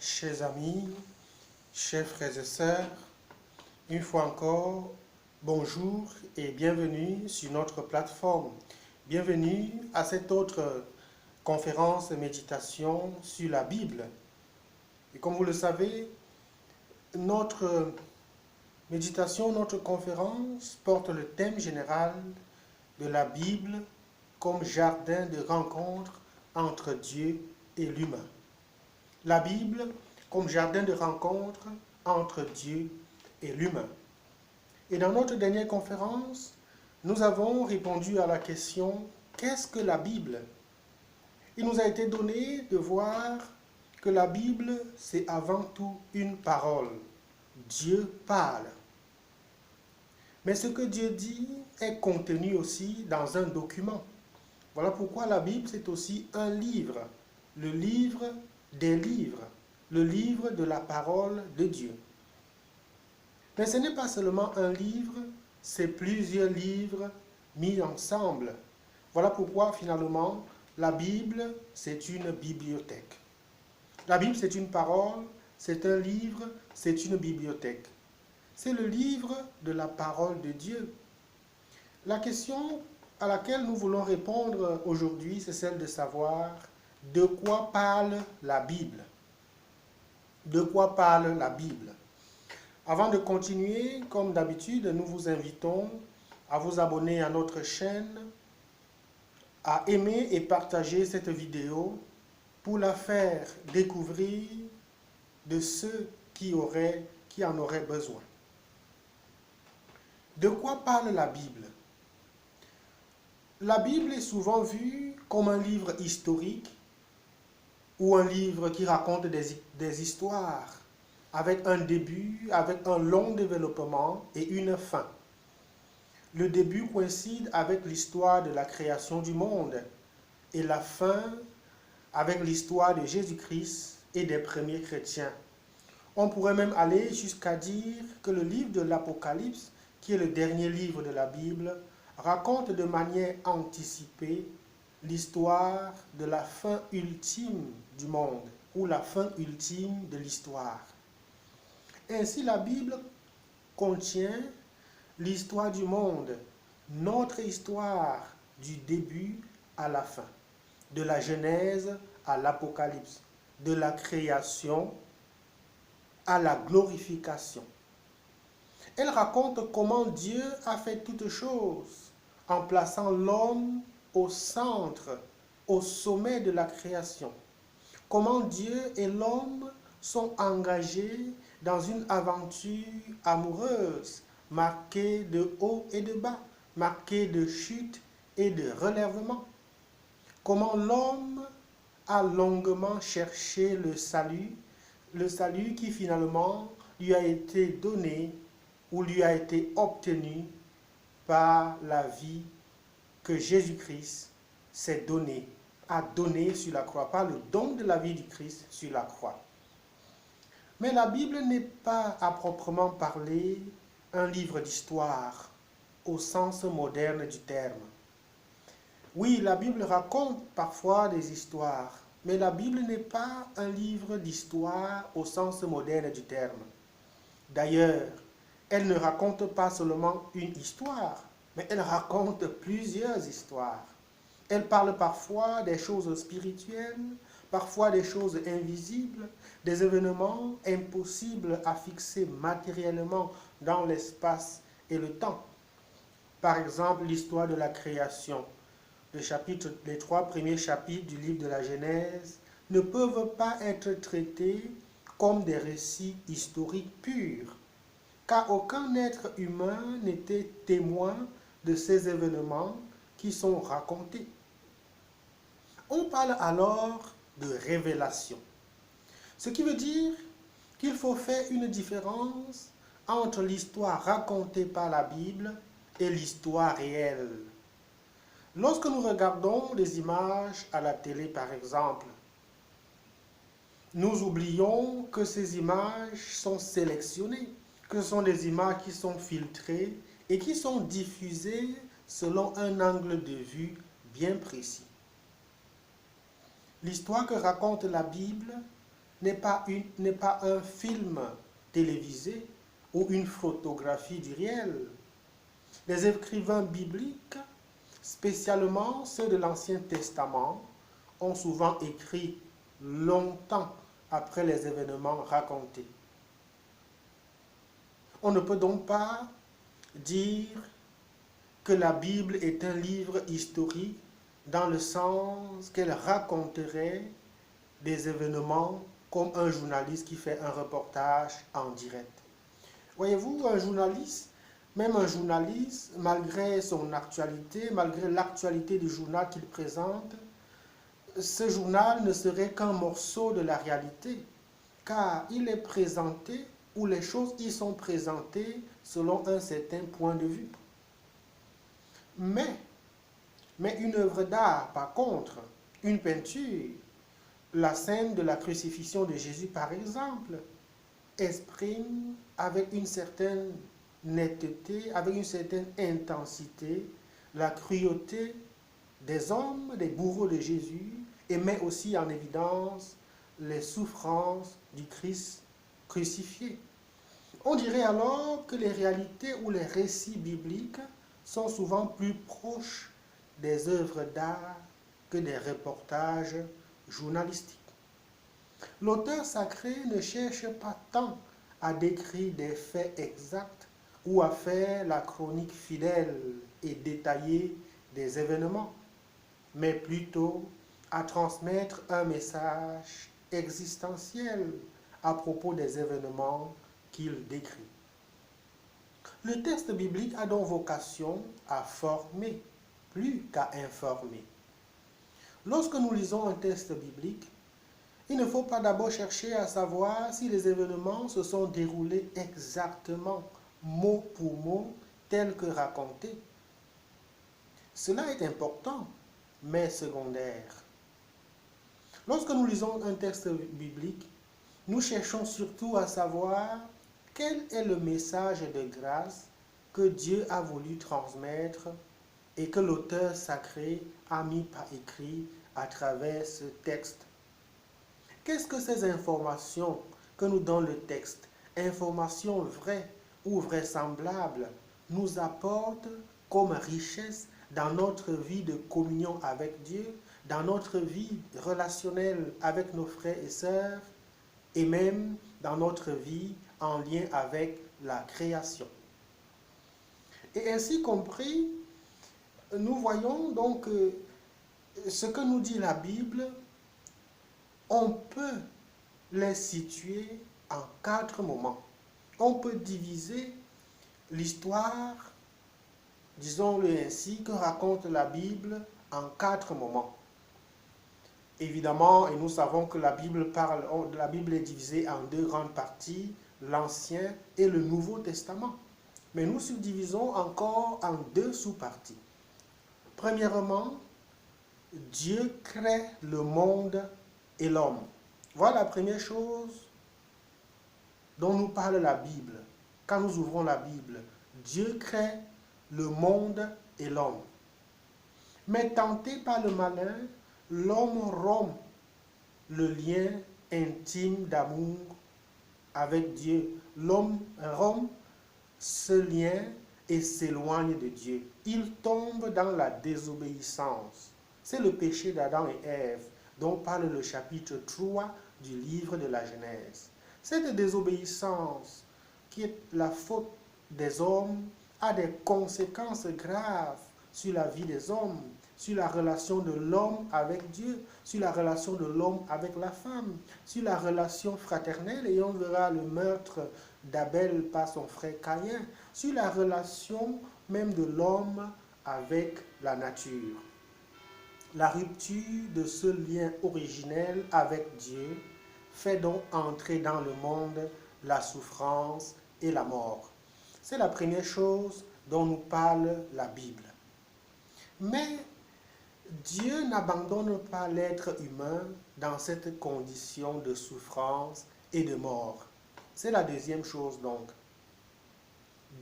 Chers amis, chers frères et sœurs, une fois encore, bonjour et bienvenue sur notre plateforme. Bienvenue à cette autre conférence de méditation sur la Bible. Et comme vous le savez, notre méditation, notre conférence porte le thème général de la Bible comme jardin de rencontre entre Dieu et l'humain. La Bible comme jardin de rencontre entre Dieu et l'humain. Et dans notre dernière conférence, nous avons répondu à la question « Qu'est-ce que la Bible ?» Il nous a été donné de voir que la Bible, c'est avant tout une parole. Dieu parle. Mais ce que Dieu dit est contenu aussi dans un document. Voilà pourquoi la Bible, c'est aussi un livre, le livre des livres, le livre de la parole de Dieu. Mais ce n'est pas seulement un livre, c'est plusieurs livres mis ensemble. Voilà pourquoi finalement, la Bible, c'est une bibliothèque. La Bible, c'est une parole, c'est un livre, c'est une bibliothèque. C'est le livre de la parole de Dieu. La question à laquelle nous voulons répondre aujourd'hui, c'est celle de savoir de quoi parle la Bible. De quoi parle la Bible? Avant de continuer, comme d'habitude, nous vous invitons à vous abonner à notre chaîne, à aimer et partager cette vidéo pour la faire découvrir de ceux qui en auraient besoin. De quoi parle la Bible? La Bible est souvent vue comme un livre historique ou un livre qui raconte des histoires avec un début, avec un long développement et une fin. Le début coïncide avec l'histoire de la création du monde et la fin avec l'histoire de Jésus-Christ et des premiers chrétiens. On pourrait même aller jusqu'à dire que le livre de l'Apocalypse, qui est le dernier livre de la Bible, raconte de manière anticipée l'histoire de la fin ultime du monde ou la fin ultime de l'histoire. Ainsi, la Bible contient l'histoire du monde, notre histoire du début à la fin, de la Genèse à l'Apocalypse, de la création à la glorification. Elle raconte comment Dieu a fait toutes choses en plaçant l'homme au centre, au sommet de la création. Comment Dieu et l'homme sont engagés dans une aventure amoureuse, marquée de haut et de bas, marquée de chute et de relèvement. Comment l'homme a longuement cherché le salut qui finalement lui a été donné ou lui a été obtenu par la vie que Jésus-Christ s'est donné, a donné sur la croix, par le don de la vie du Christ sur la croix. Mais la Bible n'est pas à proprement parler un livre d'histoire au sens moderne du terme. Oui, la Bible raconte parfois des histoires, mais la Bible n'est pas un livre d'histoire au sens moderne du terme. D'ailleurs, elle ne raconte pas seulement une histoire, mais elle raconte plusieurs histoires. Elle parle parfois des choses spirituelles, parfois des choses invisibles, des événements impossibles à fixer matériellement dans l'espace et le temps. Par exemple, l'histoire de la création. Les 3 premiers chapitres du livre de la Genèse ne peuvent pas être traités comme des récits historiques purs, car aucun être humain n'était témoin de ces événements qui sont racontés. On parle alors de révélation, ce qui veut dire qu'il faut faire une différence entre l'histoire racontée par la Bible et l'histoire réelle. Lorsque nous regardons des images à la télé, par exemple, nous oublions que ces images sont sélectionnées, que ce sont des images qui sont filtrées et qui sont diffusées selon un angle de vue bien précis. L'histoire que raconte la Bible n'est pas un film télévisé ou une photographie du réel. Les écrivains bibliques, spécialement ceux de l'Ancien Testament, ont souvent écrit longtemps après les événements racontés. On ne peut donc pas dire que la Bible est un livre historique dans le sens qu'elle raconterait des événements comme un journaliste qui fait un reportage en direct. Voyez-vous, un journaliste, même un journaliste, malgré son actualité, malgré l'actualité du journal qu'il présente, ce journal ne serait qu'un morceau de la réalité, car il est présenté, ou les choses y sont présentées selon un certain point de vue. Mais une œuvre d'art, par contre, une peinture, la scène de la crucifixion de Jésus, par exemple, exprime avec une certaine netteté, avec une certaine intensité, la cruauté des hommes, des bourreaux de Jésus, et met aussi en évidence les souffrances du Christ crucifié. On dirait alors que les réalités ou les récits bibliques sont souvent plus proches des œuvres d'art que des reportages journalistiques. L'auteur sacré ne cherche pas tant à décrire des faits exacts ou à faire la chronique fidèle et détaillée des événements, mais plutôt à transmettre un message existentiel à propos des événements qu'il décrit. Le texte biblique a donc vocation à former plus qu'à informer. Lorsque nous lisons un texte biblique, il ne faut pas d'abord chercher à savoir si les événements se sont déroulés exactement, mot pour mot, tels que racontés. Cela est important, mais secondaire. Lorsque nous lisons un texte biblique, nous cherchons surtout à savoir quel est le message de grâce que Dieu a voulu transmettre et que l'auteur sacré a mis par écrit à travers ce texte. Qu'est-ce que ces informations que nous donne le texte, informations vraies ou vraisemblables, nous apportent comme richesse dans notre vie de communion avec Dieu, dans notre vie relationnelle avec nos frères et sœurs, et même dans notre vie en lien avec la création. Et ainsi compris, nous voyons donc ce que nous dit la Bible, on peut les situer en 4 moments. On peut diviser l'histoire, disons-le ainsi, que raconte la Bible en 4 moments. Évidemment, et nous savons que la Bible est divisée en 2 grandes parties, l'Ancien et le Nouveau Testament. Mais nous subdivisons encore en 2 sous-parties. Premièrement, Dieu crée le monde et l'homme. Voilà la première chose dont nous parle la Bible. Quand nous ouvrons la Bible, Dieu crée le monde et l'homme. Mais tenté par le malin, l'homme rompt le lien intime d'amour avec Dieu. L'homme rompt ce lien et s'éloigne de Dieu. Il tombe dans la désobéissance. C'est le péché d'Adam et Ève dont parle le chapitre 3 du livre de la Genèse. Cette désobéissance, qui est la faute des hommes, a des conséquences graves sur la vie des hommes, sur la relation de l'homme avec Dieu, sur la relation de l'homme avec la femme, sur la relation fraternelle, et on verra le meurtre d'Abel par son frère Caïn, sur la relation même de l'homme avec la nature. La rupture de ce lien originel avec Dieu fait donc entrer dans le monde la souffrance et la mort. C'est la première chose dont nous parle la Bible. Mais Dieu n'abandonne pas l'être humain dans cette condition de souffrance et de mort. C'est la deuxième chose donc.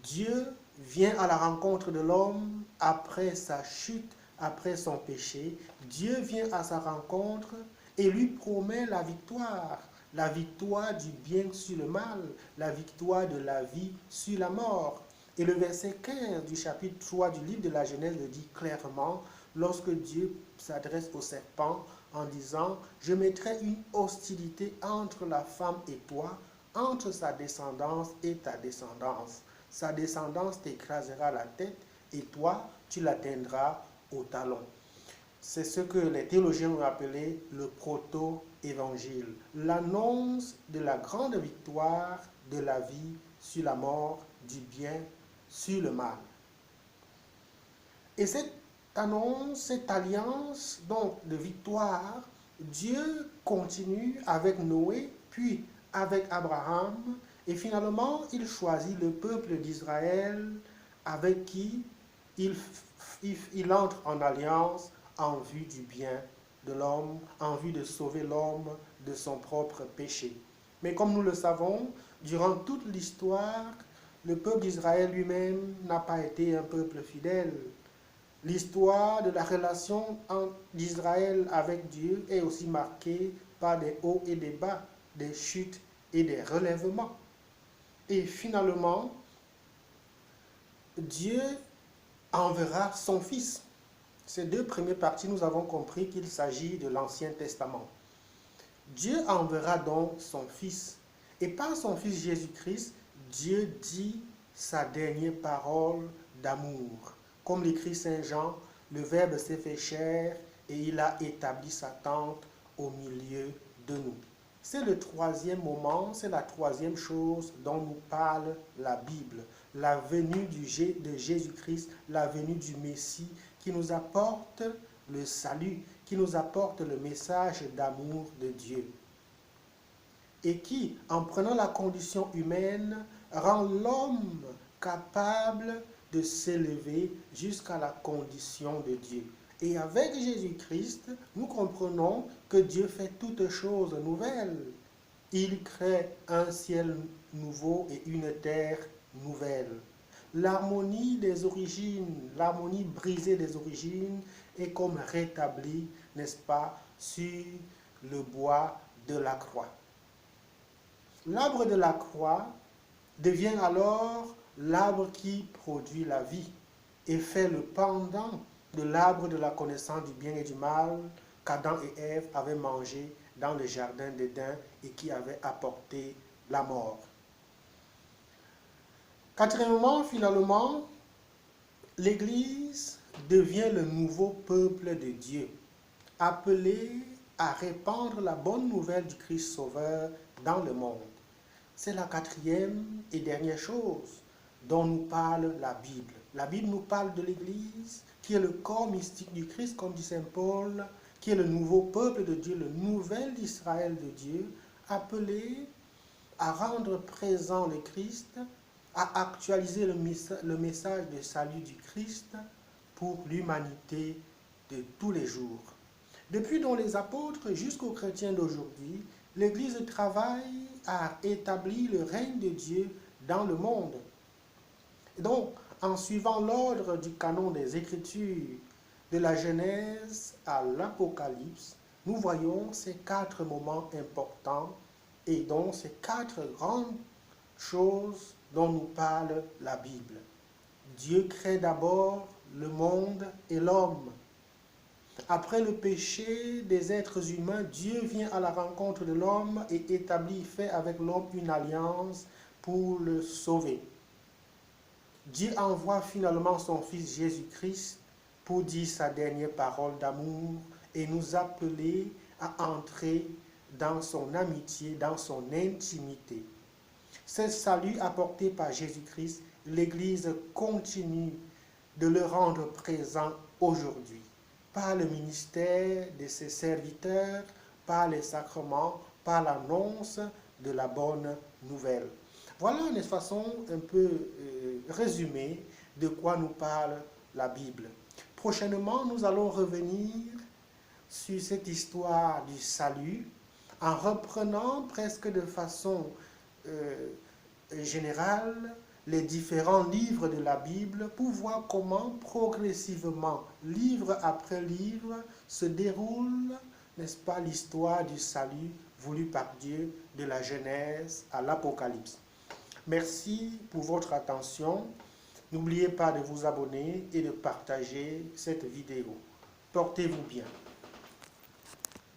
Dieu vient à la rencontre de l'homme après sa chute, après son péché. Dieu vient à sa rencontre et lui promet la victoire la victoire du bien sur le mal, la victoire de la vie sur la mort. Et le verset 15 du chapitre 3 du livre de la Genèse le dit clairement, lorsque Dieu s'adresse au serpent en disant, je mettrai une hostilité entre la femme et toi, entre sa descendance et ta descendance. Sa descendance t'écrasera la tête et toi, tu l'atteindras au talon. C'est ce que les théologiens ont appelé le proto-évangile, l'annonce de la grande victoire de la vie sur la mort, du bien sur le mal. Et cette annonce, cette alliance donc de victoire, Dieu continue avec Noé, puis avec Abraham, et finalement il choisit le peuple d'Israël avec qui il entre en alliance en vue du bien de l'homme, en vue de sauver l'homme de son propre péché. Mais comme nous le savons, durant toute l'histoire, le peuple d'Israël lui-même n'a pas été un peuple fidèle. L'histoire de la relation d'Israël avec Dieu est aussi marquée par des hauts et des bas, des chutes et des relèvements. Et finalement, Dieu enverra son Fils. Ces deux premières parties, nous avons compris qu'il s'agit de l'Ancien Testament. Dieu enverra donc son Fils. Et par son Fils Jésus-Christ, Dieu dit sa dernière parole d'amour. Comme l'écrit Saint Jean, le Verbe s'est fait chair et il a établi sa tente au milieu de nous. C'est le troisième moment, c'est la troisième chose dont nous parle la Bible. La venue de Jésus-Christ, la venue du Messie qui nous apporte le salut, qui nous apporte le message d'amour de Dieu. Et qui, en prenant la condition humaine, rend l'homme capable de s'élever jusqu'à la condition de Dieu. Et avec Jésus-Christ, nous comprenons que Dieu fait toutes choses nouvelles. Il crée un ciel nouveau et une terre nouvelle. L'harmonie des origines, l'harmonie brisée des origines est comme rétablie, n'est-ce pas, sur le bois de la croix. L'arbre de la croix devient alors l'arbre qui produit la vie et fait le pendant de l'arbre de la connaissance du bien et du mal qu'Adam et Ève avaient mangé dans le jardin d'Éden et qui avait apporté la mort. Quatrièmement, finalement, l'Église devient le nouveau peuple de Dieu, appelé à répandre la bonne nouvelle du Christ Sauveur dans le monde. C'est la quatrième et dernière chose dont nous parle la Bible. La Bible nous parle de l'Église, qui est le corps mystique du Christ, comme dit Saint Paul, qui est le nouveau peuple de Dieu, le nouvel Israël de Dieu, appelé à rendre présent le Christ, à actualiser le message de salut du Christ pour l'humanité de tous les jours. Depuis donc les apôtres jusqu'aux chrétiens d'aujourd'hui, l'Église travaille à établir le règne de Dieu dans le monde. Et donc, en suivant l'ordre du canon des Écritures, de la Genèse à l'Apocalypse, nous voyons ces quatre moments importants et donc ces quatre grandes choses dont nous parle la Bible. Dieu crée d'abord le monde et l'homme. Après le péché des êtres humains, Dieu vient à la rencontre de l'homme et établit, fait avec l'homme une alliance pour le sauver. Dieu envoie finalement son Fils Jésus-Christ pour dire sa dernière parole d'amour et nous appeler à entrer dans son amitié, dans son intimité. Ce salut apporté par Jésus-Christ, l'Église continue de le rendre présent aujourd'hui, par le ministère de ses serviteurs, par les sacrements, par l'annonce de la bonne nouvelle. Voilà une façon un peu résumée de quoi nous parle la Bible. Prochainement, nous allons revenir sur cette histoire du salut en reprenant presque de façon générale les différents livres de la Bible pour voir comment progressivement, livre après livre, se déroule, n'est-ce pas, l'histoire du salut voulu par Dieu de la Genèse à l'Apocalypse. Merci pour votre attention. N'oubliez pas de vous abonner et de partager cette vidéo. Portez-vous bien.